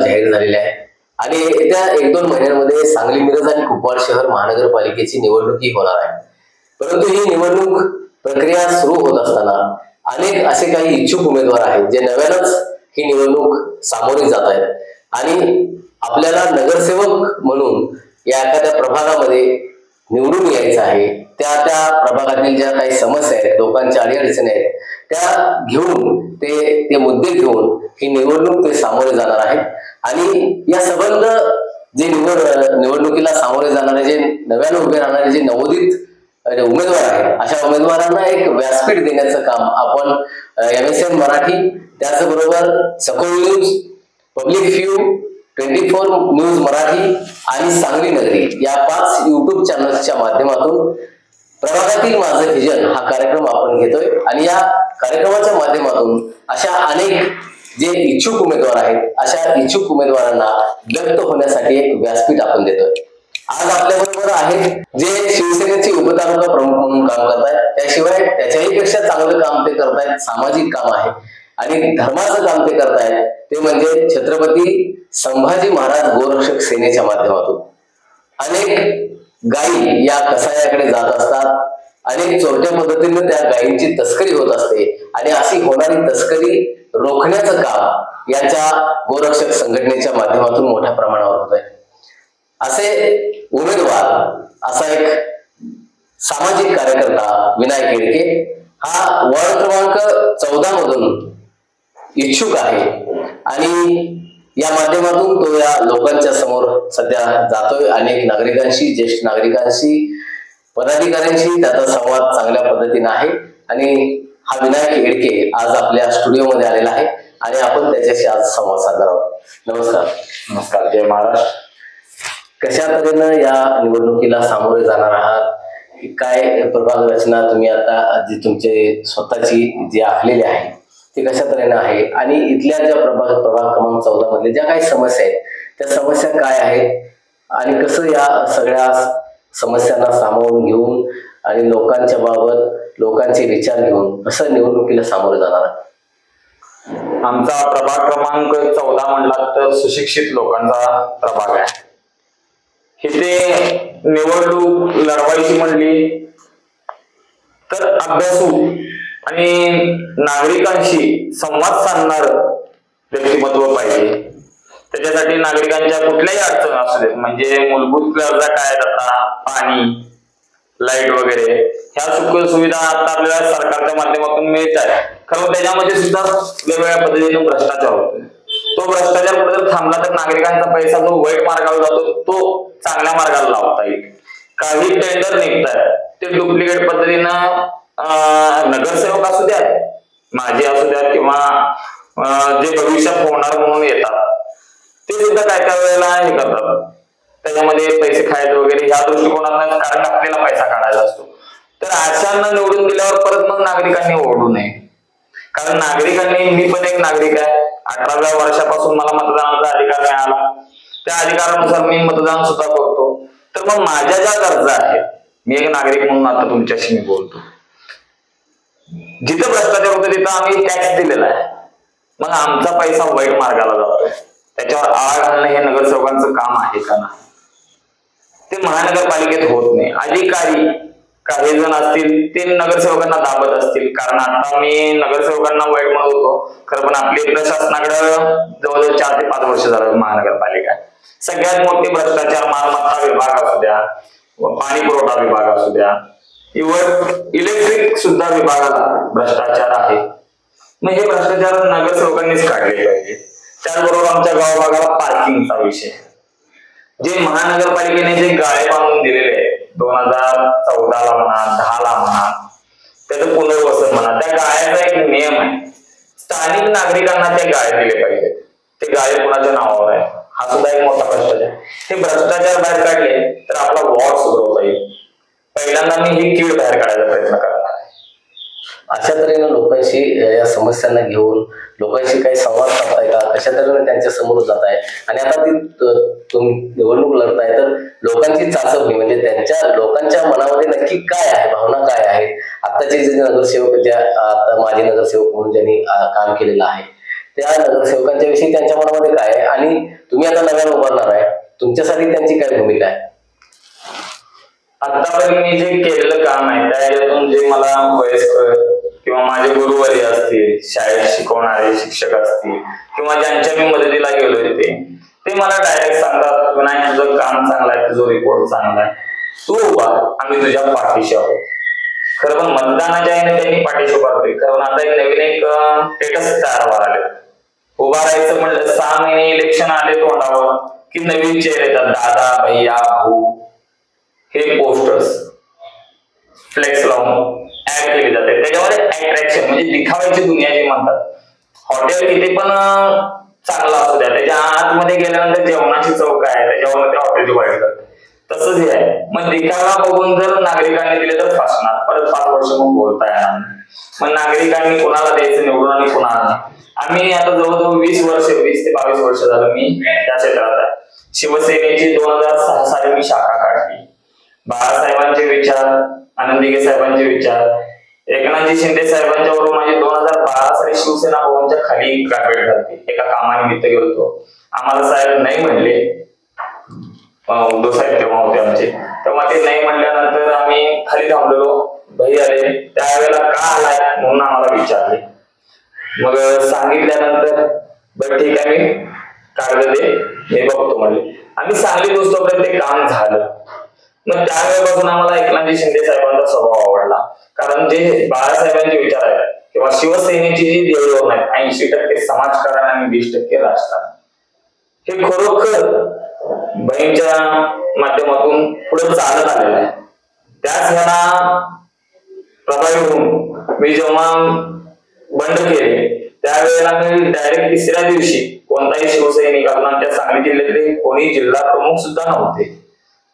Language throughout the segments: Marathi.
जाहीर झालेले आहे आणि येत्या 1-2 महिन्यांमध्ये सांगली, मिरज आणि कुपवाड शहर महानगरपालिकेची निवडणूक होणार आहे. परंतु ही निवडणूक प्रक्रिया सुरू होत असताना अनेक असे काही इच्छुक उमेदवार आहेत जे नव्यानच ही निवडणूक सामोरे जात आहेत आणि आपल्याला नगरसेवक म्हणून या एखाद्या प्रभागामध्ये निवडून यायचं आहे. त्या प्रभागातील ज्या काही समस्या आहेत, लोकांच्या अडीअडचणी आहेत, त्या घेऊन ते मुद्दे घेऊन ही निवडणूक ते सामोरे जाणार आहेत आणि या संबंध जे निवडणुकीला सामोरे जाणारे जे नव्याने उभे राहणारे जे नवोदित उमेदवार आहेत, अशा उमेदवारांना एक व्यासपीठ देण्याचं काम आपण MSN मराठी, त्याचबरोबर सखोल news, public view, 24 news Marathi आणि सांगली नगरी या 5 YouTube चॅनल्सच्या माध्यमातून प्रभागातील माझं व्हिजन हा कार्यक्रम आपण घेतोय आणि या कार्यक्रमाच्या माध्यमातून अशा अनेक जे इच्छुक उमेदवार आहेत, अशा इच्छुक उमेदवारांना व्यक्त होण्यासाठी एक व्यासपीठ आपण देतोय. आज आपल्याबरोबर आहेत जे शिवसेनेचे उपतालुका प्रमुख म्हणून काम करतायत, त्याशिवाय त्याच्याही पेक्षा चांगलं काम ते करतायत, सामाजिक काम आहे आणि धर्माचं काम ते करतायत, ते म्हणजे छत्रपती संभाजी महाराज गोरक्षक सेनेच्या माध्यमातून. अनेक गायी या कसायाकडे जात असतात, अनेक चोरट्या पद्धतीने त्या गायींची तस्करी होत असते आणि अशी होणारी तस्करी रोखण्याचं काम यांच्या गोरक्षक संघटनेच्या माध्यमातून मोठ्या प्रमाणावर होत आहे. असे उमेदवार, असा एक सामाजिक कार्यकर्ता विनायक येडके हा वॉर्ड क्रमांक 14 मधून इच्छुक आहे आणि या माध्यमातून तो या लोकांच्या समोर सध्या जातोय. अनेक नागरिकांशी, ज्येष्ठ नागरिकांशी, पदाधिकाऱ्यांशी त्याचा संवाद चांगल्या पद्धतीने आहे आणि हा विनायक येडके आज आपल्या स्टुडिओमध्ये आलेला आहे आणि आपण त्याच्याशी आज संवाद साधणार आहोत. नमस्कार. नमस्कार. जय महाराष्ट्र. कशा तऱ्हेनं या निवडणुकीला सामोरे जाणार आहात? काय प्रभाग रचना तुम्ही आता जी तुमचे स्वतःची जी आखलेली आहे ती कशा तऱ्हेनं आहे आणि इथल्या ज्या प्रभाग क्रमांक 14 मधले ज्या काही समस्या आहेत त्या समस्या काय आहेत आणि कसं या सगळ्या समस्यांना सामावून घेऊन आणि लोकांच्या बाबत लोकांचे विचार घेऊन कसं निवडणुकीला सामोरे जाणार? आमचा प्रभाग क्रमांक 14 म्हणला तर सुशिक्षित लोकांचा प्रभाग आहे. इथे निवडणूक लढवायची म्हणली तर अभ्यासू आणि नागरिकांशी संवाद साधणार व्यक्तिमत्व पाहिजे. त्याच्यासाठी नागरिकांच्या कुठल्याही अडचणी असू देत, म्हणजे मूलभूत गरजा काय आहेत, आता पाणी, लाईट वगैरे ह्या सुख सुविधा आता आपल्याला सरकारच्या माध्यमातून मिळत आहे. खरं त्याच्यामध्ये सुद्धा वेगवेगळ्या पद्धतीने भ्रष्टाचार होतोय. तो भ्रष्टाचार कुठे थांबला तर नागरिकांचा पैसा जो वाईट मार्गावर जातो तो चांगल्या मार्गाला लावता येईल. काही टेंडर निघतात ते डुप्लिकेट पद्धतीनं नगरसेवक असू द्या, माजी असू द्या किंवा जे भविष्यात होणार म्हणून येतात ते सुद्धा काय काय वेळेला हे करतात, त्याच्यामध्ये पैसे खायचे वगैरे ह्या दृष्टिकोनातून, कारण आपल्याला पैसा काढायचा असतो. तर अशांना निवडून दिल्यावर परत मग नागरिकांनी ओरडू नये. कारण नागरिकांनी, मी पण एक नागरिक आहे, 18व्या वर्षापासून मला मतदानाचा अधिकार मिळाला, त्या अधिकारानुसार मी मतदान सुद्धा करतो. तर मग माझ्या ज्या गरजा आहेत, मी एक नागरिक म्हणून आता तुमच्याशी मी बोलतो, जिथं भ्रष्टाचार होतो तिथं आम्ही टॅक्स दिलेला आहे, मग आमचा पैसा वाईट मार्गाला जातोय, त्याच्यावर आळा घालणं हे नगरसेवकांचं काम आहे का नाही? ते महानगरपालिकेत होत नाही. अधिकारी काही जण असतील ते नगरसेवकांना दाबत असतील, कारण आता मी नगरसेवकांना वाईट म्हणत होतो, खरं पण आपली प्रशासनाकडे जवळजवळ 4 ते 5 वर्ष झालं महानगरपालिका. सगळ्यात मोठी भ्रष्टाचार मालमत्ता विभाग असू द्या, पाणी पुरवठा विभाग असू द्या, इव्हन इलेक्ट्रिक सुद्धा विभागाला भ्रष्टाचार आहे. मग हे भ्रष्टाचार नगरसेवकांनीच काढले पाहिजे. त्याचबरोबर आमच्या गावाभागाला पार्किंगचा विषय, जे महानगरपालिकेने जे गाळे बांधून दिलेले आहे 2014ला म्हणा, 10ला म्हणा, त्याचं पुनर्वसन म्हणा, त्या गाळ्याचा एक नियम आहे, स्थानिक नागरिकांना ते गाळे दिले पाहिजे. ते गाळे कोणाच्या नावावर आहे, हा सुद्धा एक मोठा भ्रष्टाचार. हे भ्रष्टाचार बाहेर काढले तर आपला वॉर्ड सुधारता येईल. पहिल्यांदा मी ही कीड बाहेर काढायचा प्रयत्न करणार आहे. अशा तऱ्हेनं लोकांशी या समस्यांना घेऊन लोकांशी काही संवाद साधताय का? कशा तऱ्हेने त्यांच्या समोर जात आहे आणि आता ती तुम्ही निवडणूक लढताय तर लोकांची चाचपणी, म्हणजे त्यांच्या लोकांच्या मनामध्ये नक्की काय आहे, भावना काय आहेत, आताचे जे नगरसेवक, ज्या आता माजी नगरसेवक म्हणून ज्यांनी काम केलेलं आहे त्या नगरसेवकांच्या विषयी त्यांच्या मनामध्ये काय आहे आणि तुम्ही आता नव्यानं उभारणार आहे, तुमच्यासाठी त्यांची काय भूमिका आहे? आतापर्यंत मी जे केलेलं काम आहे त्यातून जे मला वयस्कर किंवा माझे गुरुवर्य असतील, शाळेत शिकवणारे शिक्षक असतील किंवा ज्यांच्या मी मदतीला गेलोय ते मला डायरेक्ट सांगतात, नाही तुझं काम चांगलं आहे, तुझा रिपोर्ट चांगला आहे, तू उभा, आम्ही तुझ्या पाठीशी आहोत. खरं पण मतदानाच्या याने त्यांनी पाठीशी उभारतोय. कारण आता एक नवीन एक स्टेटस तयार व्हायला आले. उभा राहायचं म्हणलं 6 महिने इलेक्शन आले तोंडावर की नवीन चेहरे येतात, दादा भैया भाऊ, हे पोस्टर्स फ्लेक्स लावून ऍड केली जाते. त्याच्यामध्ये अट्रॅक्शन म्हणजे दिखावायची दुनिया जी म्हणतात. हॉटेल किती पण चांगला असू द्या, त्याच्या आतमध्ये गेल्यानंतर जेवणाची चव काय आहे त्याच्यावर त्या हॉटेलची वाईट करते. तसंच हे आहे. मग दिखावा बघून जर नागरिकांनी दिले तर फासणार, परत 5 वर्ष मग बोलता येणार. मग नागरिकांनी कोणाला द्यायचं निवडून आणि कोणाला नाही. आम्ही आता जवळजवळ 20 ते 22 वर्ष झालं मी त्या क्षेत्रात आहे. शिवसेनेची 2006 साली मी शाखा काढली. बाळासाहेबांचे विचार, आनंद दिघे साहेबांचे विचार, एकनाथजी शिंदे साहेबांच्या बरोबर माझी 2012 साली शिवसेना भवनच्या खाली भेट झाली. एका कामानिमित्त गेलो. आम्हाला साहेब नाही म्हणले, उद्धव साहेब तेव्हा होते आमचे, तेव्हा ते नाही म्हणल्यानंतर आम्ही खाली थांबलेलो. भाई आले, त्यावेळेला का आलाय म्हणून आम्हाला विचारले. मग सांगितल्यानंतर बरं ठीक आहे मी कागद दे मी बघतो म्हणले. आम्ही सांगली दोस्तोपर्यंत ते काम झालं. मग त्यावेळेपासून आम्हाला एकनाथजी शिंदे साहेबांचा स्वभाव आवडला. कारण जे बाळासाहेबांचे विचार आहेत किंवा शिवसेनेची जी देवळवण आहेत, 80% समाजकारण आणि 20% राजकारण, हे खरोखर बहीणच्या माध्यमातून पुढे चालत आलेलं आहे. त्याच ह्याला प्रभावी होऊन मी जेव्हा बंड केले त्यावेळेला मी डायरेक्ट 3ऱ्या दिवशी कोणताही शिवसैनिक आमच्या सांगली जिल्ह्यातले कोणी जिल्हा प्रमुख सुद्धा नव्हते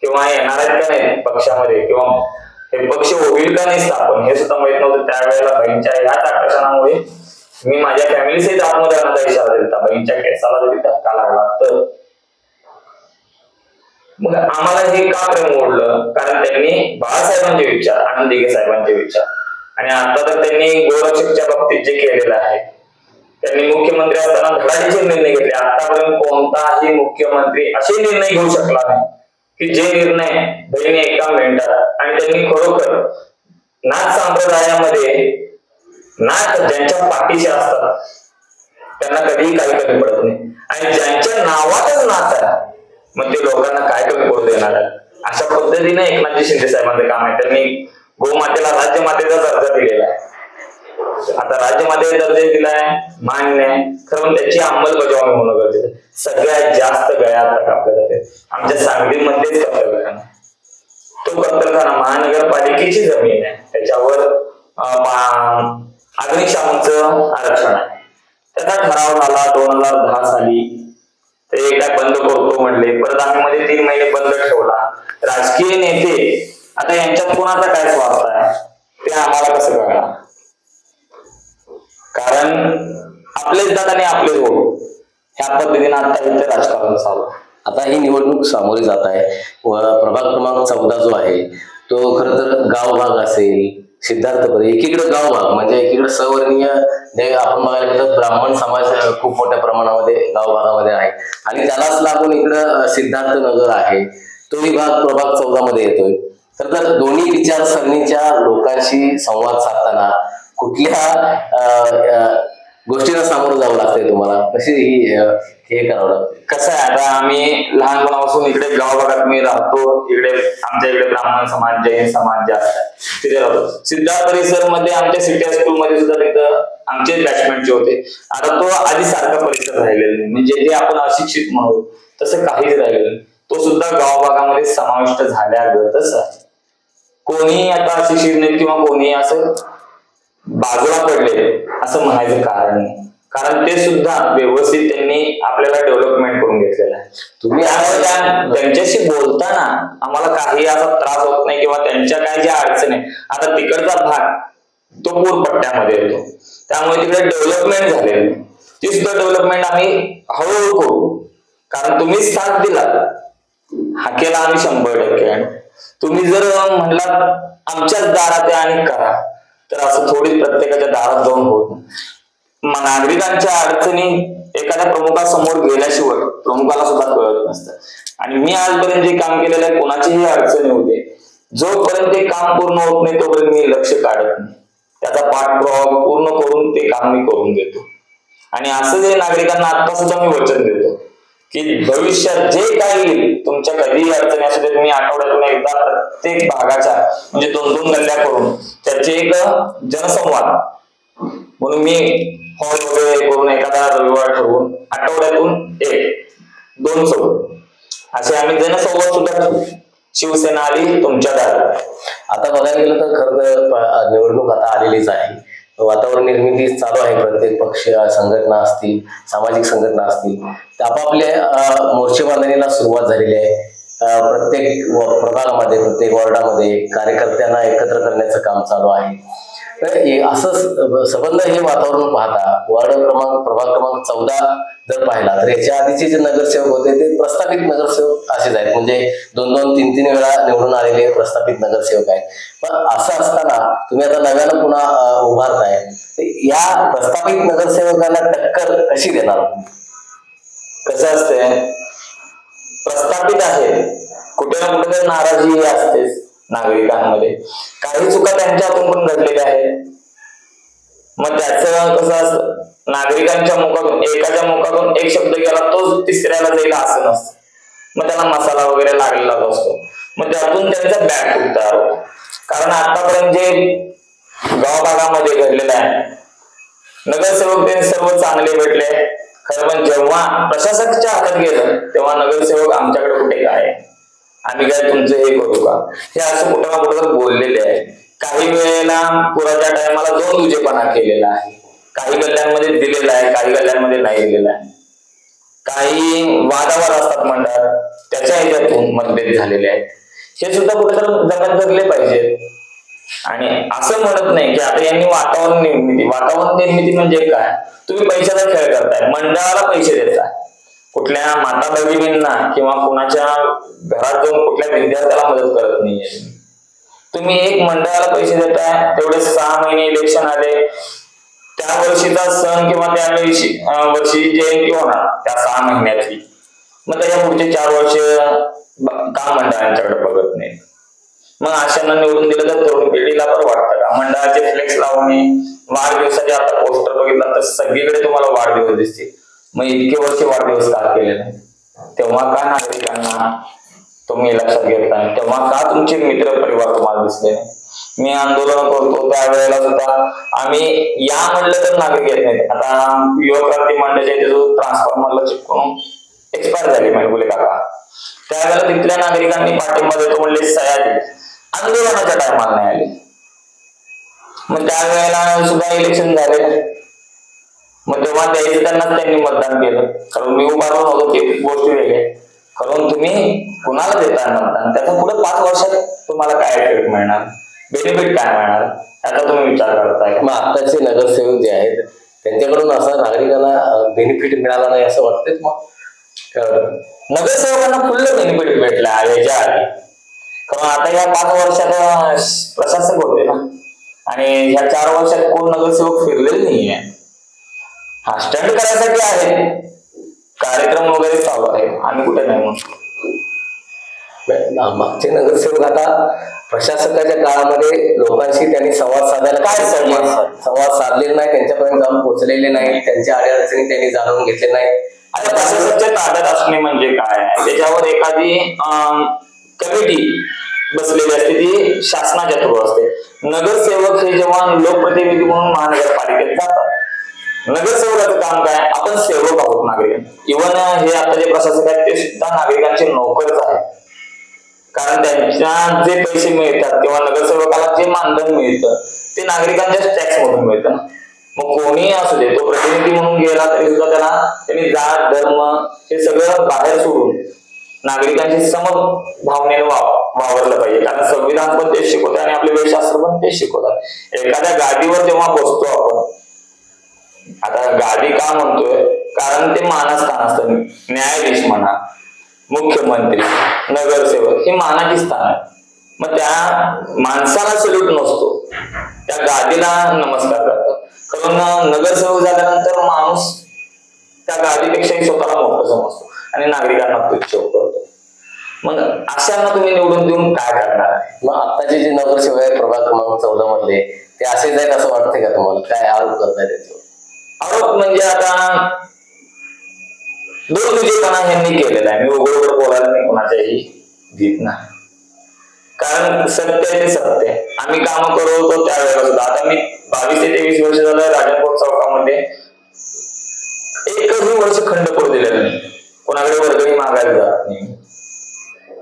किंवा येणार आहेत का नाही पक्षामध्ये किंवा हे पक्ष होईल का नाही स्थापन हे सुद्धा माहित नव्हतं. त्यावेळेला बहीणच्या ह्याच आकर्षणामुळे मी माझ्या फॅमिली सहित आत्मदानाचा इशारा दिला. बहीणच्या केसाला जरी धक्का लागला तर मग आम्हाला हे का प्रेम ओढलं? कारण त्यांनी बाळासाहेबांचे विचार, आनंद दिघे साहेबांचे विचार आणि आता तर त्यांनी गोरक्षकच्या बाबतीत जे केलेलं आहे, त्यांनी मुख्यमंत्री असताना धडाडीचे निर्णय घेतले. आतापर्यंत कोणताही मुख्यमंत्री असे निर्णय घेऊ शकला नाही की जे निर्णय बहिणी एका मिनिटात. आणि त्यांनी खरोखर नाथ संप्रदायामध्ये नाथ ज्यांच्या पाठीशी असतात त्यांना कधीही काही कमी पडत नाही आणि ज्यांच्या नावातच नाथ आहे मग ते लोकांना काय कमी पडू देणार आहे. अशा पद्धतीने एकनाथजी शिंदे साहेबांचं काम आहे. त्यांनी गोमातेला राज्यमातेचा दर्जा दिलेला आहे. आता राज्यमातेचा दर्जा दिलाय मान्य आहे, खरं त्याची अंमलबजावणी होणं गरजेचं आहे. सगळ्यात जास्त गळ्यात कापल्या जाते आमच्या सांगलीमध्येच कत्तलखाना. तो कत्तलखाना महानगरपालिकेची जमीन आहे, त्याच्यावर अग्निशामकचं आरक्षण आहे. त्याचा ठराव झाला 2010 साली. ते काय बंद करतो म्हणले, परत आम्ही मध्ये 3 महिने बंद ठेवला. राजकीय नेते आता यांच्यात कोणाचा काय स्वार्थ आहे ते आम्हाला कसं कळणार? कारण आपलेच दात आणि आपलेच वोट ह्या पद्धतीने आता इथे राजकारण चालू. आता ही निवडणूक सामोरी जात आहे व प्रभाग क्रमांक 14 जो आहे तो खरं तर गाव भाग असेल, सिद्धार्थपुरी एकीकडे गाव भाग म्हणजे एकीकडे सवर्णीय जे आपण बघायला गेलं ब्राह्मण समाज खूप मोठ्या प्रमाणामध्ये गाव भागामध्ये आहे आणि त्यालाच लागून इकडं सिद्धार्थनगर आहे, तो विभाग प्रभाग 14 मध्ये येतोय. तर दोन्ही विचारसरणीच्या लोकांशी संवाद साधताना कुठल्या गोष्टीला सामोरं जावं लागतंय तुम्हाला, कशी हे करावं लागतं? कसं आहे, आता आम्ही लहानपणापासून इकडे गाव भागात मी राहतो. इकडे आमच्या इकडे ब्राह्मण समाज, जैन समाज जास्त आहे, तिथे राहतो. सिद्धार्थ परिसर मध्ये आमच्या सिटी स्कूल मध्ये सुद्धा तिथं आमचे बॅचमेटचे होते. आता तो आधी सारखा परिसर राहिलेला नाही, म्हणजे जे आपण अशिक्षित म्हणू तसं काहीच राहिलेलं नाही. तो सुद्धा गाव भागामध्ये समाविष्ट झाल्यागतच आहे. कोणी आता अशिक्षित नाही किंवा कोणी असं बाजूला पडले असं म्हणायचं कारण नाही. कारण ते सुद्धा व्यवस्थित त्यांनी आपल्याला डेव्हलपमेंट करून घेतलेलं आहे. तुम्ही त्यांच्याशी बोलताना आम्हाला काही असा त्रास होत नाही किंवा त्यांच्या काय ज्या अडचणी आहे. आता तिकडचा भाग तो पूरपट्ट्यामध्ये येतो, त्यामुळे तिकडे डेव्हलपमेंट झालेली ती सुद्धा डेव्हलपमेंट आम्ही हळूहळू करू. कारण तुम्ही साथ दिला हाकेला आम्ही 100%. तुम्ही जर म्हणलात आमच्याच दारात आणि करा तर असं थोडी प्रत्येकाच्या दारात जाऊन होत. नागरिकांच्या अडचणी एखाद्या प्रमुखासमोर गेल्याशिवाय प्रमुखाला सुद्धा कळत नसतं. आणि मी आजपर्यंत जे काम केलेलं आहे, कोणाचीही अडचणी होते, जोपर्यंत ते काम पूर्ण होत नाही तोपर्यंत मी लक्ष काढत नाही. त्याचा पाठपुरावा पूर्ण करून ते काम मी करून देतो. आणि असं जे नागरिकांना आता सुद्धा मी वचन देतो की भविष्यात जे काय येईल, तुमच्या कधीही अडचणी असू दे, तुम्ही आठवड्यातून एकदा प्रत्येक भागाच्या म्हणजे 2-2 गल्ल्या करून त्याचे एक जनसंवाद म्हणून मी हॉल वगैरे करून एखादा रविवार ठरवून आठवड्यातून 1-2 असे आम्ही जनसंवाद सुद्धा ठेवू. शिवसेना आली तुमच्या दारात. आता बघायला गेलं तर खरं तर निवडणूक आता आलेलीच आहे. वातावरण निर्मिती चालू आहे. प्रत्येक पक्ष संघटना असतील, सामाजिक संघटना असतील, आपापल्या मोर्चे बांधणीला सुरुवात झालेली आहे. प्रत्येक प्रभागामध्ये, प्रत्येक वॉर्डामध्ये कार्यकर्त्यांना एकत्र करण्याचं काम चालू आहे. तर असं संबंध हे वातावरण पाहता प्रभाग क्रमांक 14 जर पाहिला तर याच्या आधीचे जे नगरसेवक होते ते प्रस्थापित नगरसेवक असेच आहेत. म्हणजे 2-2, 3-3 वेळा निवडून आलेले प्रस्थापित नगरसेवक आहेत. पण असं असताना तुम्ही आता नव्यानं पुन्हा उभारताय, या प्रस्थापित नगरसेवकांना टक्कर कशी देणार? कसं असतंय, प्रस्थापित आहे, कुठे ना कुठे नाराजी असतेच नागरिकांमध्ये. काही चुका त्यांच्यातून पण घडलेल्या आहेत. मग त्याचं कसं असतं, नागरिकांच्या मुखातून एकाच्या मुखातून एक शब्द गेला तोच तिसऱ्याला जाईल असं नसतं. मग त्याला मसाला वगैरे लागलेलाच असतो. मग त्यातून त्यांचा बॅक फूट तयार होतो. कारण आतापर्यंत जे गावभागामध्ये घडलेलं आहे, नगरसेवक ते सर्व चांगले भेटले खरं, पण जेव्हा प्रशासकाच्या हातात गेलं तेव्हा नगरसेवक आमच्याकडे कुठे काय, आम्ही काय तुमचं हे करू का, हे असं कुठं ना कुठं बोललेले आहे. काही वेळेला पुराच्या टायमाला 2 दुजेपणा केलेला आहे. काही गल्ल्यांमध्ये दिलेला आहे, काही गल्ल्यांमध्ये नाही दिलेला आहे. काही वादावाद असतात मंडळात, त्याच्या ह्याच्यातून मतभेद झालेले आहेत. हे सुद्धा कुठेतरी जमात धरले पाहिजे. आणि असं म्हणत नाही की आता यांनी वातावरण निर्मिती म्हणजे काय, तुम्ही पैशाचा खेळ करताय, मंडळाला पैसे देताय, कुठल्या माता भगिनींना किंवा कुणाच्या घरात जाऊन कुठल्या विद्यार्थ्याला मदत करत नाहीये. तुम्ही एक मंडळाला पैसे देताय, तेवढे 6 महिने इलेक्शन आले, त्या वर्षीचा सण किंवा त्या वर्षी जयंती होणार त्या 6 महिन्याची, मग त्याच्या पुढचे 4 वर्ष का मंडळांच्याकडे बघत नाही. मग अशांना निवडून दिलं तर तरुण पिढीला पण वाटतं का? मंडळाचे फ्लेक्स लावणे, वाढदिवसाचे आता पोस्टर बघितला तर सगळीकडे तुम्हाला वाढदिवस दिसतील. मग इतके वर्ष वाढदिवस का केले नाही? तेव्हा का नागरिकांना तुम्ही लक्षात घेत नाही? तेव्हा का तुमचे मित्र परिवार तुम्हाला दिसले नाही? मी आंदोलन करतो त्यावेळेला सुद्धा आम्ही या म्हणलं तर नागरिक येत नाहीत. आता युवा क्रांती मंडळाच्या जो ट्रान्सफॉर्मरला चिपकून एक्सपायर झाली मेळगुले काका, त्यावेळेला तिथल्या नागरिकांनी पाठिंबा देतो म्हणले, सह्या दिली, आंदोलनाच्या टायमाला नाही आले. मग त्यावेळेला सुद्धा इलेक्शन झाले, मग तेव्हा द्यायचं त्यांनी मतदान केलं. कारण मी उभा राहून होतो ते गोष्टी वेगळे, कारण तुम्ही कुणाला देता मतदान, त्याचा पुढे 5 वर्षात तुम्हाला काय एफेक्ट मिळणार, बेनिफिट काय मिळणार, याचा तुम्ही विचार करताय. मग आताचे नगरसेवक जे आहेत त्यांच्याकडून असं नागरिकांना बेनिफिट मिळाला नाही असं वाटतंय? मग नगरसेवकांना फुल्ल बेनिफिट भेटला याच्या आधी. कारण आता या 5 वर्षात प्रशासक होते ना, आणि ह्या 4 वर्षात कोण नगरसेवक फिरलेले नाहीये. हा स्टंट करायसाठी आहे, कार्यक्रम वगैरे चालू आहे, आम्ही कुठे नाही म्हणतो. मागचे नगरसेवक आता प्रशासकाच्या काळामध्ये लोकांशी त्यांनी संवाद साधायला काय संवाद साधलेला नाही, त्यांच्यापर्यंत जाऊन पोहोचलेले नाही, त्यांच्या अडचणी त्यांनी जाणून घेतले नाही. आता प्रशासकाच्या ताब्यात असणे म्हणजे काय, त्याच्यावर एखादी कमिटी बसलेली असते, ती शासनाच्या थ्रू असते. नगरसेवक हे जेव्हा लोकप्रतिनिधी म्हणून महानगरपालिकेत जातात, नगरसेवकाचं काम काय, आपण सेवक आहोत नागरिक. इव्हन हे आता जे प्रशासक आहेत ते सुद्धा नागरिकांचे नोकरच आहेत. कारण त्यांच्या जे पैसे मिळतात किंवा नगरसेवकाला जे मानधन मिळतं ते नागरिकांच्या टॅक्स मधून मिळतं. मग कोणी असू दे, तो प्रतिनिधी म्हणून गेला तरी सुद्धा त्यांनी जात धर्म हे सगळं बाहेर सोडून नागरिकांची समभावनेने वावरलं पाहिजे. कारण संविधान पण तेच शिकवतात आणि आपले वेदशास्त्र पण तेच शिकवतात. एखाद्या गादीवर जेव्हा बसतो आपण, आता गादी का म्हणतोय, कारण ते मानस्थान असतं. न्यायाधीश म्हणा, मुख्यमंत्री, नगरसेवक ही मानाची स्थान आहे. मग त्या माणसाला सल्यूट नसतो, त्या गादीला नमस्कार करतात. कारण नगरसेवक झाल्यानंतर माणूस त्या गादीपेक्षाही स्वतःला मोठं समजतो आणि नागरिकांना तुच्छ करतो. मग अशांना तुम्ही निवडून देऊन काय करणार आहे? मग आताचे जे नगरसेवक आहे प्रभाग क्रमांक 14 मधले ते असेच आहेत असं वाटतंय का तुम्हाला? काय आरोप करताय त्याच्यावर? आरोप म्हणजे आता दुर्विजयपणा यांनी केलेला आहे. मी उघड बोलायला नाही कोणाच्याही भीत नाही, कारण सत्य आहे ते सत्य आहे. आम्ही काम करत होतो त्यावेळेला सुद्धा. आता मी 22 ते 23 वर्ष झालं राजनकोट चौकामध्ये एकही वर्ष खंड पडू दिलेलं नाही, कोणाकडे वर्गणी मागायला जात नाही.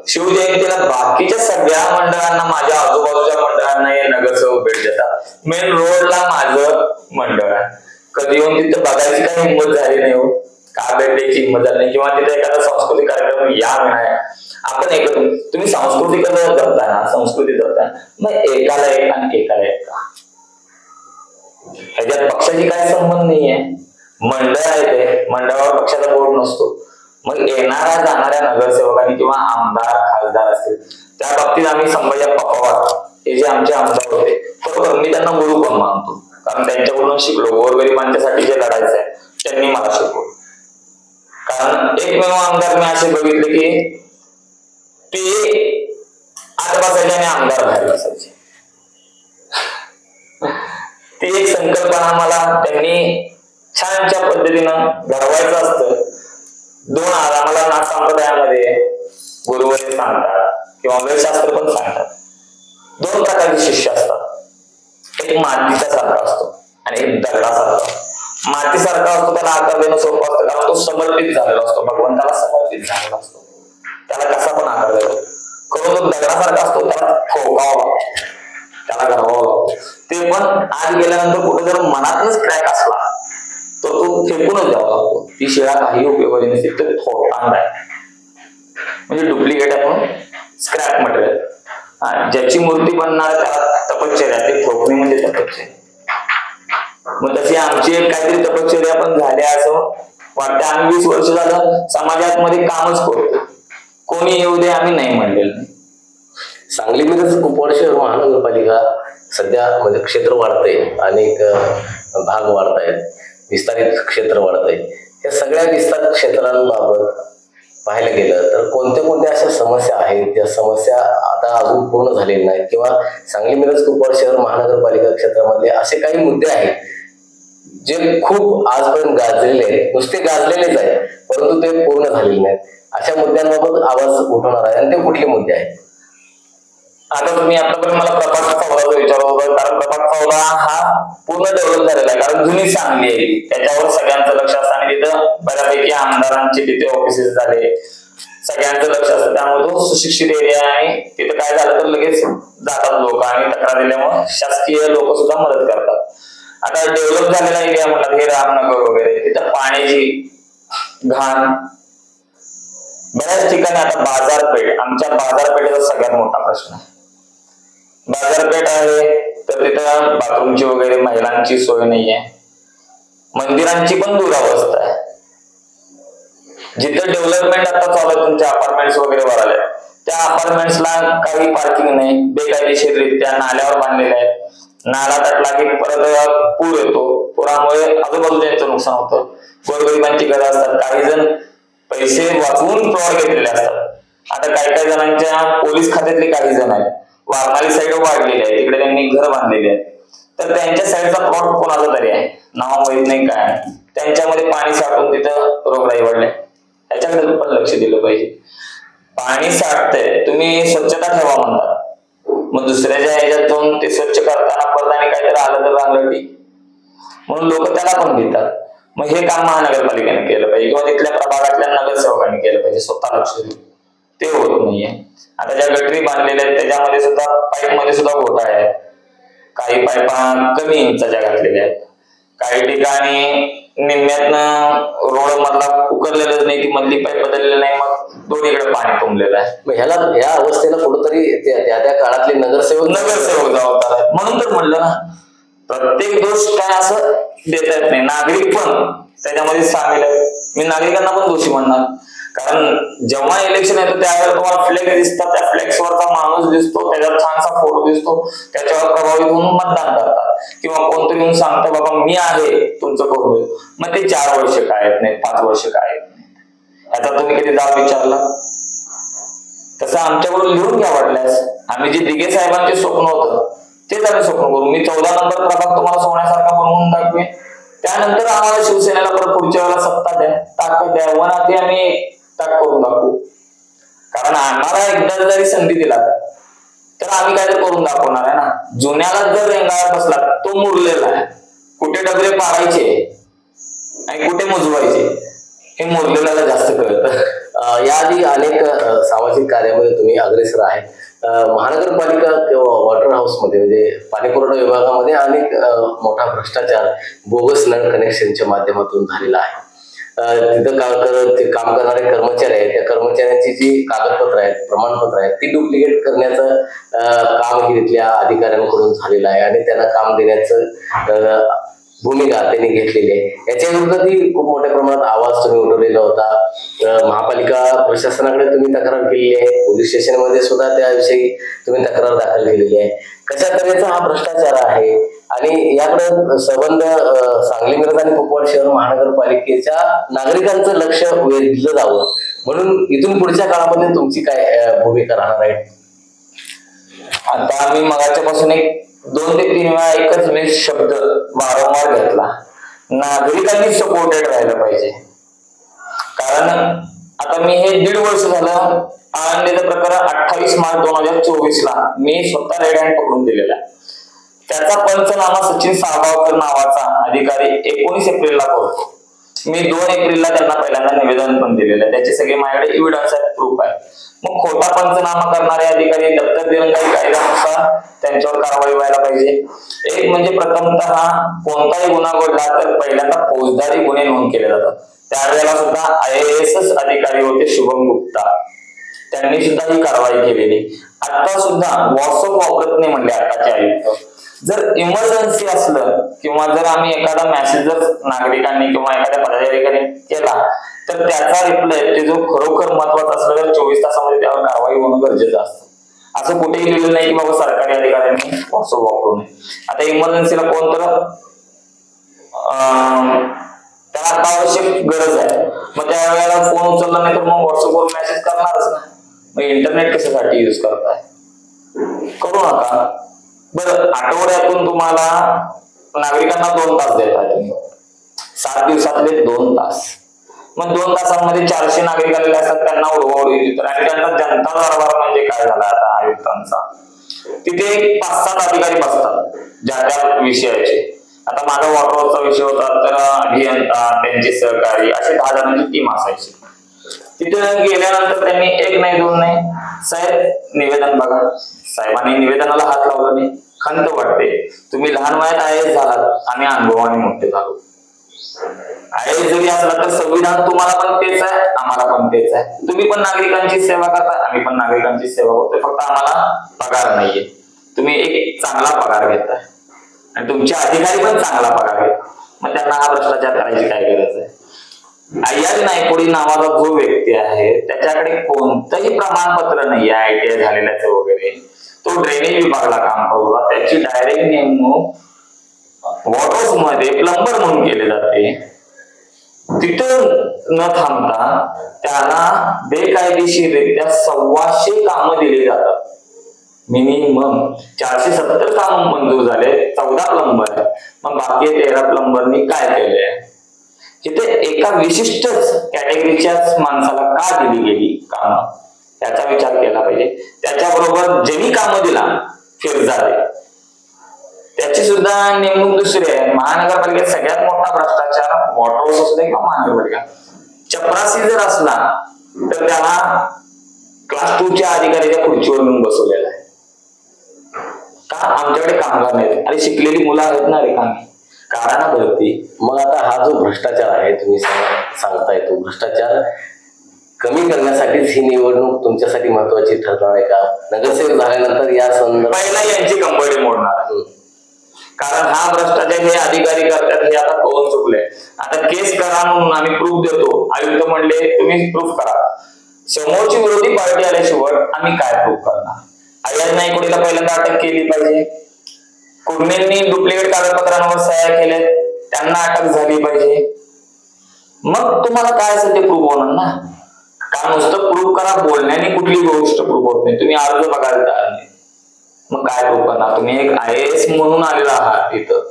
शिवजयंतीला बाकीच्या सगळ्या मंडळांना, माझ्या आजूबाजूच्या मंडळांना हे नगरसेवक भेट देतात. मेन रोडला माझं मंडळ आहे, कधी येऊन तिथं बघायची काही हिंमत झाली नाही हो, का भेट द्यायची हिंमत झाली नाही. किंवा तिथे एखादा सांस्कृतिक कार्यक्रम या नाही आपण एक तुम्ही सांस्कृतिक करताय ना, संस्कृती करताय, मग एकाला एक आणि एकाला एक का? ह्याच्यात पक्षाची काय संबंध नाहीये. मंडळ आहे ते, मंडळावर पक्षाचा बोर्ड नसतो. मग येणाऱ्या जाणाऱ्या नगरसेवकांनी किंवा आमदार खासदार असतील त्या बाबतीत आम्ही संभाजी पवार हे जे आमचे आमदार होते, बरोबर, मी त्यांना गुरु पण मानतो, कारण त्यांच्याकडून शिकलो. गोरगरिबांच्यासाठी जे लढायचं आहे त्यांनी मला शिकवलं. कारण एकमेव आमदार मी असे बघितले की ते आत बसायचे आणि आमदार बाहेर बसायचे. ती एक संकल्पना मला त्यांनी छानच्या पद्धतीनं घडवायचं असतं. आम्हाला नाथ संप्रदायामध्ये गुरुवारी सांगतात किंवा वेदशास्त्र पण सांगतात, 2 प्रकारचे शिष्य असतात. एक मातीचा सारखा असतो आणि एक दगडासारखा. मातीसारखा असतो त्याला आकार देणं सोपं असतं, कारण तो समर्पित झालेला असतो, भगवंताला समर्पित झालेला असतो, त्याला कसा पण आकार द्यावा. खरं तो दगडासारखा असतो, त्याला ठोकावा लागतो, त्याला घडवावं लागतो. ते पण आत गेल्यानंतर कुठे जर मनातच क्रॅक असला तर तो फेकूनच द्यावा लागतो. ती शिळा काही उपयोगाची नसते, तर थोटांड आहे, म्हणजे डुप्लिकेट आहे म्हणून स्क्रॅप मटेरियल. ज्याची मूर्ती बनणार त्याला तपश्चर्या, ते ठोकणे म्हणजे तपश्चर्या. मग तशी आमची एक काहीतरी तपश्चर्या पण झाल्या असं वाटतं. आम्ही 20 वर्ष झालं समाजात मध्ये कामच करतो, कोणी येऊ दे आम्ही नाही म्हणलेलं नाही. सांगली मिरज कुपवाड शहर महानगरपालिका सध्या म्हणजे क्षेत्र वाढतंय, अनेक भाग वाढत आहेत, विस्तारित क्षेत्र वाढत आहे. या सगळ्या विस्तारित क्षेत्रांबाबत पाहायला गेलं तर कोणत्या कोणत्या अशा समस्या आहेत ज्या समस्या आता अजून पूर्ण झालेल्या नाहीत, किंवा सांगली मिरज कुपवाड शहर महानगरपालिका क्षेत्रामधले असे काही मुद्दे आहेत जे खूप आजपर्यंत गाजलेले आहेत, नुसते गाजलेलेच आहेत परंतु ते पूर्ण झालेले नाहीत. अशा मुद्द्यांबाबत आवाज उठवणार आहे आणि ते कुठले मुद्दे आहेत? आता तुम्ही आतापर्यंत मला प्रभाग 14 विचारलं होतं, कारण प्रभाग 14 हा पूर्ण डेव्हलप झालेला आहे, कारण जुनी सांगली आहे, त्याच्यावर सगळ्यांचं लक्ष असतं आणि तिथं बऱ्यापैकी आमदारांचे तिथे ऑफिसेस झाले, सगळ्यांचं लक्ष असतं. त्यामुळे तो सुशिक्षित एरिया आहे आणि तिथं काय झालं तर लगेच जातात लोक आणि तक्रार दिल्यामुळे शासकीय लोक सुद्धा मदत करतात. आता डेव्हलप झालेला एरिया म्हणतात हे रामनगर वगैरे, तिथं पाण्याची घाण बऱ्याच ठिकाणी. आता बाजारपेठ, आमच्या बाजारपेठेचा सगळ्यात मोठा प्रश्न आहे. बाजारपेठ आहे तर तिथं बाथरूमची वगैरे महिलांची सोय नाहीये, मंदिरांची पण दुरावस्था आहे. जिथं डेव्हलपमेंट आता चालू आहे, तुमच्या अपार्टमेंट्स वगैरे वाढले, त्या अपार्टमेंट्सला काही पार्किंग नाही, बेकायदेशीररित्या नाल्यावर बांधलेले आहेत. नाला तटला की परत पूर येतो, पुरामुळे आजूबाजूचं नुकसान होतं. गोरगरिबांची घरं असतात, काही जण पैसे वाचवून प्लॉट घेतलेले असतात. आता काही जणांच्या पोलीस खात्यातले काही जण आहेत, वारणारी साईड वाढलेली आहे, तिकडे त्यांनी घर बांधलेले आहेत, तर त्यांच्या साईडचा प्लॉट कोणाचा तरी आहे, नाव माहित नाही काय, त्यांच्यामध्ये पाणी साठून तिथं रोगराई वाढले. त्याच्याकडे पण लक्ष दिलं पाहिजे. पाणी साठतंय, तुम्ही स्वच्छता ठेवा म्हणतात, मग दुसऱ्याच्या ह्याच्यात जाऊन ते स्वच्छ करताना परत आणि काहीतरी आलं तर रांगरटी, म्हणून लोक त्याला पण देतात. मग हे काम महानगरपालिकेने केलं पाहिजे किंवा तिथल्या प्रभागातल्या नगरसेवकांनी केलं पाहिजे, स्वतः लक्ष देऊन. ते होत नाहीये. आता ज्या गटरी बांधलेल्या आहेत त्याच्यामध्ये सुद्धा पाईप मध्ये सुद्धा घोटाळे आहेत. काही पाईपा कमी इंचाच्या घातलेल्या आहेत, काही ठिकाणी निम्म्यातनं रोड मधला उकरलेलंच नाही, ती मधली पाईप बदललेली नाही, मग दोन्हीकडे पाणी तुंबलेलं आहे. मग ह्या अवस्थेला कुठंतरी त्या काळातले नगरसेवक जबाबदार आहेत. म्हणून तर म्हणलं ना, प्रत्येक दोष काय असं देता येत नाही. नागरिक पण त्याच्यामध्ये सामील आहे. मी नागरिकांना पण दोषी म्हणणार, कारण जेव्हा इलेक्शन येतं त्यावेळेला तुम्हाला फ्लेक्स दिसतात, त्या फ्लेक्सवरचा माणूस दिसतो, त्याच्यात छानसा फोटो दिसतो, त्याच्यावर प्रभावित होऊन मतदान करतात. किंवा कोणतरी येऊन सांगतं बाबा मी आहे तुमचं करून देतो, मग ते 4 वर्ष काय येत नाहीत, 5 वर्ष काय येत नाहीत. याचा तुम्ही कधी जाब विचारला? तसं आमच्याकडून लिहून घ्या वाटल्यास. आम्ही जे दिघे साहेबांचे स्वप्न होतं तेच आम्ही स्वप्न करू. मी 14 नंबर प्रभाग तुम्हाला सोन्यासारखा बनवून दाखवेन. त्यानंतर आम्हाला शिवसेनेला परत पुढच्या वेळेला सत्ता द्या, ताकद द्या, वनात आम्ही ताक करून दाखवू. कारण आम्हाला एकदा जरी संधी दिला तर आम्ही काय तर करून दाखवणार आहे ना. जुन्याला जर रेंगाळत बसला तो मुरलेला आहे. कुठे डबरे पाडायचे आणि कुठे मुजवायचे हे मुरलेल्याला जास्त कळतं. याआधी अनेक सामाजिक कार्यामध्ये तुम्ही अग्रेसर आहे. महानगरपालिका किंवा वॉटर हाऊसमध्ये म्हणजे पाणीपुरवठा विभागामध्ये अनेक मोठा भ्रष्टाचार बोगस नळ कनेक्शनच्या माध्यमातून झालेला आहे. तिथं काम करणारे कर्मचारी आहेत, त्या कर्मचाऱ्यांची जी कागदपत्र आहेत, प्रमाणपत्र आहेत, ती डुप्लिकेट करण्याचं काम ही तिथल्या अधिकाऱ्यांकडून झालेलं आहे आणि त्यांना काम देण्याचं भूमिका त्यांनी घेतलेली आहे. याच्या विरोधातही खूप मोठ्या प्रमाणात आवाज तुम्ही उठवलेला होता. महापालिका प्रशासनाकडे तुम्ही तक्रार केलेली आहे, पोलीस स्टेशनमध्ये सुद्धा त्याविषयी तुम्ही तक्रार दाखल केलेली आहे. कशा तऱ्हेचा हा भ्रष्टाचार आहे आणि याकडे संबंध सांगली मिरज आणि कुपवाड शहर महानगरपालिकेच्या नागरिकांचं लक्ष वेधलं जावं म्हणून इथून पुढच्या काळामध्ये तुमची काय भूमिका राहणार आहे? आता आम्ही मगाच्यापासून 2 ते 3 वेळा एकच शब्द वारंवार घेतला, नागरिकांनी सपोर्टेड राहिलं पाहिजे. कारण आता मी हे 1.5 वर्ष झालं आळंदीचं प्रकरण 28 मार्च 2024 मी स्वतः रेड हँड पकडून दिलेला. त्याचा पंचनामा सचिन साळगावकर नावाचा अधिकारी 19 एप्रिलला करतो. मी 2 एप्रिलला त्यांना पहिल्यांदा निवेदन पण दिलेलं आहे. त्याचे सगळे माझ्याकडे एव्हिडन्स आहेत, प्रूफ आहे. मग खोटा पंचनामा करणारे अधिकारी दप्तर दिरंगाई कायद्यानुसार त्यांच्यावर कारवाई व्हायला पाहिजे. एक म्हणजे प्रथमतः कोणताही गुन्हा घडला तर पहिल्यांदा फौजदारी गुन्हे नोंद केले जातात. त्यावेळेला सुद्धा IAS अधिकारी होते शुभम गुप्ता, त्यांनी सुद्धा ही कारवाई केलेली. आता सुद्धा व्हॉट्सअप वापरत नाही म्हणले आताचे आयुक्त. जर इमर्जन्सी असलं किंवा जर आम्ही एखादा मेसेज जर नागरिकांनी किंवा एखाद्या पदाधिकाऱ्यांनी केला तर त्याचा रिप्लाय ते जो खरोखर महत्वाचा असलं तर 24 तासामध्ये त्यावर कारवाई होणं गरजेचं असतं. असं कुठेही लिहिलं नाही की बाबा सरकारी अधिकाऱ्यांनी व्हॉट्सअप वापरू नये. आता इमर्जन्सीला कोण तर त्याला अत्यावश्यक गरज आहे, मग त्या वेळेला फोन उचलला नाही तर मग व्हॉट्सअपवर मेसेज करणारच ना. मग इंटरनेट कशासाठी युज करताय? करू नका. बरं, आठवड्यातून तुम्हाला नागरिकांना 2 तास देताय तुम्ही, 7 दिवसातले 2 तास. मग 2 तासांमध्ये 400 नागरिक आलेले असतात, त्यांना उडवाउडवी देतात आणि त्यांचा जनता दरबार म्हणजे काय झाला आता आयुक्तांचा. तिथे 5-7 अधिकारी बसतात ज्या त्या विषयाचे. आता माझा वॉटरचा विषय होता तर अभियंता, त्यांचे सहकारी असे 10 जणांची टीम असायची. तिथे गेल्यानंतर त्यांनी 1 नाही 2 नाही, साहेब निवेदन बघा. साहेबांनी निवेदनाला हात लावला नाही. खंत वाटते, तुम्ही लहान वयात IAS झालात, आम्ही अनुभवाने मोठे झालो. IAS जरी असला तर संविधान तुम्हाला पण तेच आहे, आम्हाला पण तेच आहे. तुम्ही पण नागरिकांची सेवा करता, आम्ही पण नागरिकांची सेवा करतोय, फक्त आम्हाला पगार नाहीये. तुम्ही एक चांगला पगार घेताय आणि तुमचे अधिकारी पण चांगला पगार घेतात, मग त्यांना हा भ्रष्टाचार करायची काय गरज आहे? अय्यर नायकोडी नावाचा जो व्यक्ती आहे त्याच्याकडे कोणतंही प्रमाणपत्र नाही आहे ITI झालेल्याचं वगैरे. तो ड्रेनेज विभागाला काम करतो, त्याची डायरेक्ट नेमणूक वॉटर्स मध्ये प्लंबर म्हणून केले जाते. तिथं न थांबता त्याला बेकायदेशीररित्या 125 कामं दिली जातात. मिनिमम 470 काम मंजूर झाले, 14 प्लंबर आहे. मग बाकी 13 प्लंबरनी काय केलंय? तिथे एका विशिष्टच कॅटेगरीच्याच माणसाला का दिली गेली कामं याचा विचार केला पाहिजे. त्याच्याबरोबर ज्यांनी कामं दिला फिरजादे, त्याची सुद्धा नेमणूक दुसरी आहे. महानगरपालिकेत सगळ्यात मोठा भ्रष्टाचार वॉटर असू दे किंवा महानगरपालिका, चपरासी जर असला तर त्याला क्लास 2च्या अधिकाऱ्याच्या खुर्चीवर घेऊन बसवलेला आहे. का? आमच्याकडे कामगार नाहीत आणि शिकलेली मुलं आहेत ना रिकामी, कारणा भरती. मग आता हा जो भ्रष्टाचार आहे तुम्ही सांगताय, तो भ्रष्टाचार कमी करण्यासाठीच ही निवडणूक तुमच्यासाठी महत्वाची ठरणार आहे का? नगरसेवक झाल्यानंतर या संदर्भात पहिला यांची कंपनी मोडणार, कारण हा भ्रष्टाचार हे अधिकारी करतात हे आता कळून चुकले. आता केस करा म्हणून आम्ही प्रूफ देतो, आयुक्त म्हणले तुम्ही प्रूफ करा. समोरची विरोधी पार्टी आल्याशिवाय आम्ही काय प्रूफ करणार? अय्यर नाईकवाडीला पहिल्यांदा अटक केली पाहिजे, कुर्णेंनी डुप्लिकेट कागदपत्रांवर सह्या केल्या त्यांना अटक झाली पाहिजे. मग तुम्हाला काय असेल ते प्रूफ होणार ना. का नुसतं प्रूफ करा बोलण्याने कुठली गोष्ट प्रूफ होत नाही. तुम्ही अर्ज बघायला तयार नाही, मग काय प्रूफ करणार? तुम्ही एक IAS म्हणून आलेला आहात तिथं,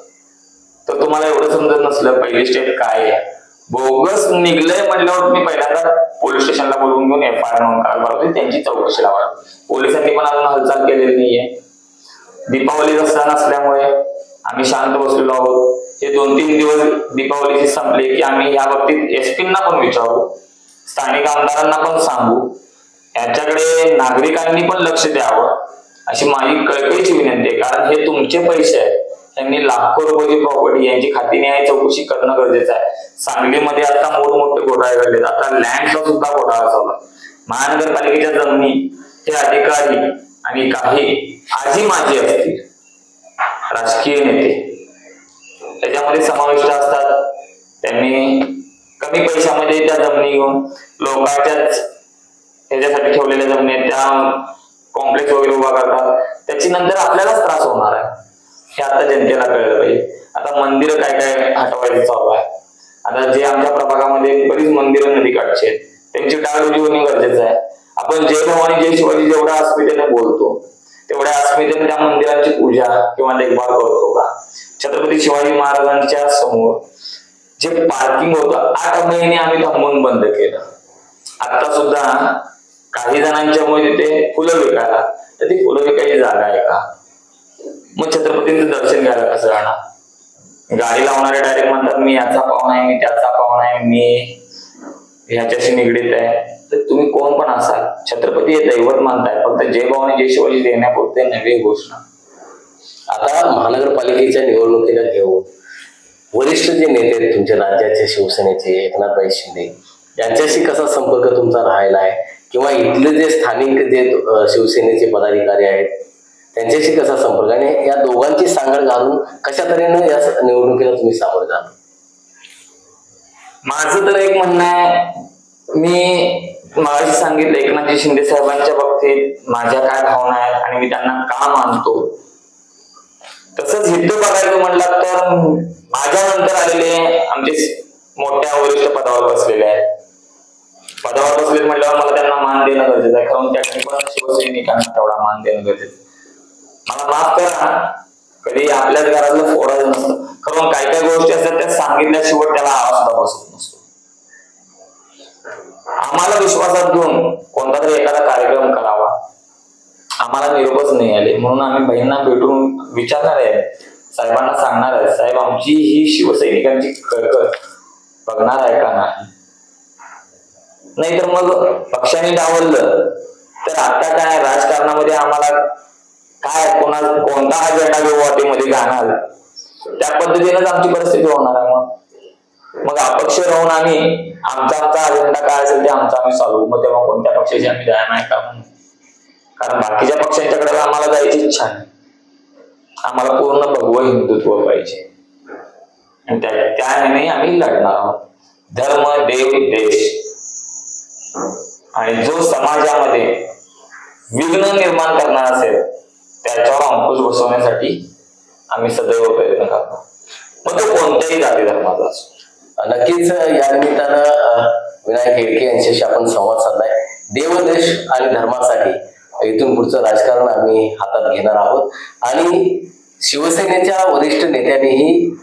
तर तुम्हाला एवढं समजत नसलं पहिली स्टेप काय आहे. बोगस निघलंय म्हटल्यावर तुम्ही पहिल्यांदा पोलीस स्टेशनला बोलवून घेऊन FIR नोंद करायला पाहिजे, त्यांची चौकशी लावा. पोलिसांनी पण अजून हालचाल केलेली नाहीये. दीपावली सण असल्यामुळे आम्ही शांत बसलेलो आहोत. हे 2-3 दिवस दीपावलीचे संपले की आम्ही या बाबतीत SP-ना पण विचारू, स्थानिक आमदारांना पण सांगू, याच्याकडे नागरिकांनी पण लक्ष द्यावं अशी माझी कळकळीची विनंती आहे. कारण हे तुमचे पैसे आहेत, त्यांनी लाखो रुपयाची प्रॉपर्टी यांची खातेन्याय चौकशी करणं गरजेचं आहे. सांगलीमध्ये आता मोठमोठे घोटाळे घडलेत, आता लँडचा सुद्धा घोटाळा चालला. महानगरपालिकेच्या जमिनी हे अधिकारी आणि काही आजी माजी असतील राजकीय नेते त्याच्यामध्ये समाविष्ट असतात. त्यांनी कमी पैशामध्ये त्या जमिनी घेऊन लोकांच्याच ह्याच्यासाठी ठेवलेल्या जमिनी त्या कॉम्प्लेक्स वगैरे उभा करतात. त्याची नंतर आपल्यालाच त्रास होणार आहे हे आता जनतेला कळलं पाहिजे. आता मंदिरं काय काय हटवायचं चालू आहे. आता जे आमच्या प्रभागामध्ये बरीच मंदिरं नदीकाठची आहेत त्यांची डागडुजी होणे गरजेचं आहे. आपण जय भवानी जय शिवाजी जेवढ्या अस्मितेने बोलतो तेवढ्या अस्मितेने त्या मंदिरांची पूजा किंवा देखभाल करतो का? छत्रपती शिवाजी महाराजांच्या समोर जे पार्किंग होतं 8 महिने आम्ही थांबवून बंद केलं. आता सुद्धा काही जणांच्यामुळे तिथे फुलं विकायला, तर ती फुलं विकायची जागा आहे का? मग छत्रपतींचं दर्शन घ्यायला कसं राहणार? गाडी लावणारे डायरेक्ट म्हणतात मी याचा पाहुणा आहे, मी त्याचा पाहुणा आहे, मी ह्याच्याशी निगडीत आहे. तर तुम्ही कोण पण असाल, छत्रपती हे दैवत मानताय, फक्त जय भवानी जय शिवाजी देण्यापुरते नव्हे घोषणा. आता महानगरपालिकेच्या निवडणुकीला घेऊन वरिष्ठ जे नेते आहेत तुमच्या राज्याचे, शिवसेनेचे एकनाथभाई शिंदे यांच्याशी कसा संपर्क तुमचा राहिला आहे, किंवा इथले जे स्थानिक जे शिवसेनेचे पदाधिकारी आहेत त्यांच्याशी कसा संपर्क, आणि या दोघांची सांगड घालून कशा तऱ्हेने या निवडणुकीला तुम्ही सामोरे जाल? माझं तर एक म्हणणं आहे, मी मगाशी सांगितलं एकनाथजी शिंदे साहेबांच्या बाबतीत माझ्या काय भावना आहेत आणि मी त्यांना का मानतो. तसंच हिंदू बघायचं म्हटलं तर माझ्या नंतर आलेले आमचे मोठ्या वरिष्ठ पदावर बसलेले आहेत. पदावर बसलेले म्हटल्यावर मला त्यांना मान देणं गरजेचं आहे, कारण त्यांनी पण शिवसैनिकांना तेवढा मान देणं गरजेचं. मला माफ करा, कधी आपल्याच घरातलं फोडायचं नसतं, कारण काय काय गोष्टी असतात त्या सांगितल्याशिवाय त्याला आवाज सुद्धा बसत नसतो. आम्हाला विश्वासात घेऊन कोणता तरी एखादा कार्यक्रम करावा, आम्हाला निरोपच नाही आले म्हणून आम्ही बहिणींना भेटून विचारणार आहे, साहेबांना सांगणार आहे, साहेब आमची ही शिवसैनिकांची कळकळ बघणार आहे का नाही. नाहीतर मग पक्षाने डावललं तर आता काय राजकारणामध्ये आम्हाला काय कोणता अजेंडा घेऊ वाटेमध्ये घालणार, त्या पद्धतीनेच आमची परिस्थिती होणार आहे. मग अपक्ष राहून आम्ही आमचा अजेंडा काय असेल ते आम्ही चालू, मग तेव्हा कोणत्या पक्षाची आम्ही जाय नाही का म्हणून. कारण बाकीच्या पक्षांच्याकडे आम्हाला जायची इच्छा नाही, आम्हाला पूर्ण भगवं हिंदुत्व पाहिजे आणि त्या ह्याने आम्ही लढणार आहोत. धर्म, देव, देश आणि जो समाजामध्ये विघ्न निर्माण करणार असेल त्याच्यावर अंकुश बसवण्यासाठी आम्ही सदैव प्रयत्न करतो, मग तो कोणत्याही जाती धर्माचा असो. नक्कीच या निमित्तानं विनायक येडके यांच्याशी आपण संवाद साधलाय. देव, देश आणि धर्मासाठी इथून पुढचं राजकारण आम्ही हातात घेणार आहोत आणि शिवसेनेच्या वरिष्ठ नेत्यांनीही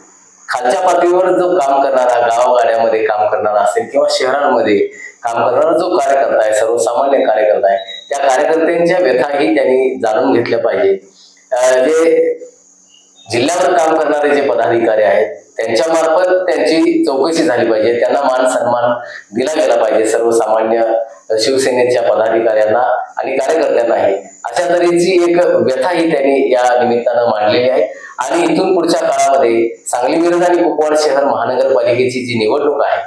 खालच्या पातळीवर जो काम करणारा, गावगाड्यामध्ये काम करणारा असेल किंवा शहरांमध्ये काम करणारा जो कार्यकर्ता आहे, सर्वसामान्य कार्यकर्ता आहे, त्या कार्यकर्त्यांच्या व्यथाही त्यांनी जाणून घेतल्या पाहिजे. जे जिल्ह्यावर काम करणारे जे पदाधिकारी आहेत त्यांच्या मार्फत त्यांची चौकशी झाली पाहिजे, त्यांना मान सन्मान दिला गेला पाहिजे सर्वसामान्य शिवसेनेच्या पदाधिकाऱ्यांना आणि कार्यकर्त्यांनाही. अशा तऱ्हेची एक व्यथाही त्यांनी या निमित्तानं मांडलेली आहे. आणि इथून पुढच्या काळामध्ये सांगली मिरज आणि कुपवाड शहर महानगरपालिकेची जी निवडणूक आहे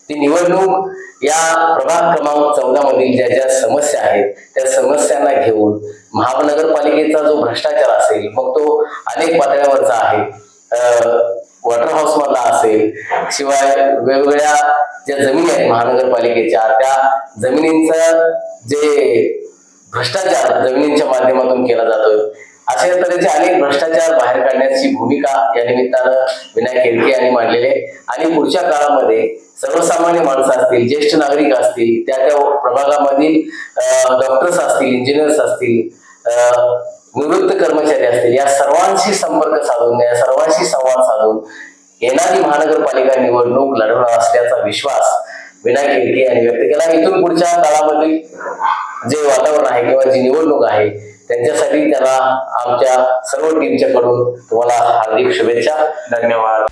ती निवडणूक या प्रभाग क्रमांक 14 मधील ज्या ज्या समस्या आहेत त्या समस्यांना घेऊन महानगरपालिकेचा जो भ्रष्टाचार असेल, मग तो अनेक पातळ्यावरचा आहे, वॉटर हाऊस मधला असेल, शिवाय वेगवेगळ्या ज्या जमिनी आहेत महानगरपालिकेच्या, त्या जमिनींचं जे भ्रष्टाचार जमिनींच्या माध्यमातून केला जातोय, अशा तऱ्हेचे अनेक भ्रष्टाचार बाहेर काढण्याची भूमिका या निमित्तानं विनायक हेडके यांनी मांडलेली आहे. आणि पुढच्या काळामध्ये सर्वसामान्य माणसं असतील, ज्येष्ठ नागरिक असतील, त्या त्या प्रभागामधील डॉक्टर्स असतील, इंजिनियर्स असतील, निवृत्त कर्मचारी असतील, या सर्वांशी संपर्क साधून, या सर्वांशी संवाद साधून येणारी महानगरपालिका निवडणूक लढवणार असल्याचा विश्वास विनायक हेडके यांनी व्यक्त केला. इथून पुढच्या काळामध्ये जे वातावरण आहे किंवा जी निवडणूक आहे त्यांच्यासाठी त्यांना आमच्या सर्व टीमच्या कडून तुम्हाला हार्दिक शुभेच्छा. धन्यवाद.